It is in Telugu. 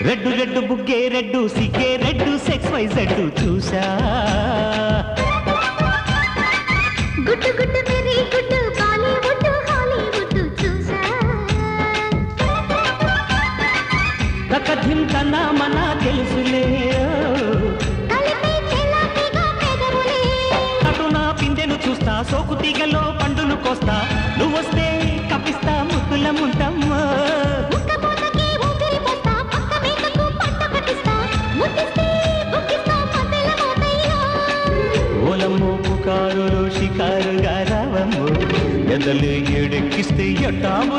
రెడ్డు రెడ్డు బుగ్గే రెడ్డు సిగ్గే రెడ్డు సెక్స్ వై జెడ్డు చూసా గుట్టు గుట్టు వెరీ గుట్టు బాలీవుడ్ హాలీవుడ్ చూసా కథిం కన్నా మన తెలుసులే కలిపే చెలాకిగా పెదవులే అటు నా పిందెను చూస్తా సోకు తీగలో పండును కోస్తా నువ్వొస్తే కప్పిస్తా ముద్దులముంటమ్మా ముక్కపోతకి ఊపిరి పోస్తా పక్క మేకకు పట్ట పట్టిస్తా ముద్దిస్తే బుక్కిస్తా మధ్యల మోతయ్యో ఓలమ్మో పుకారులు షికారుగా రావమ్మో ఎదలు ఎడెక్కిస్తే ఎట్టాము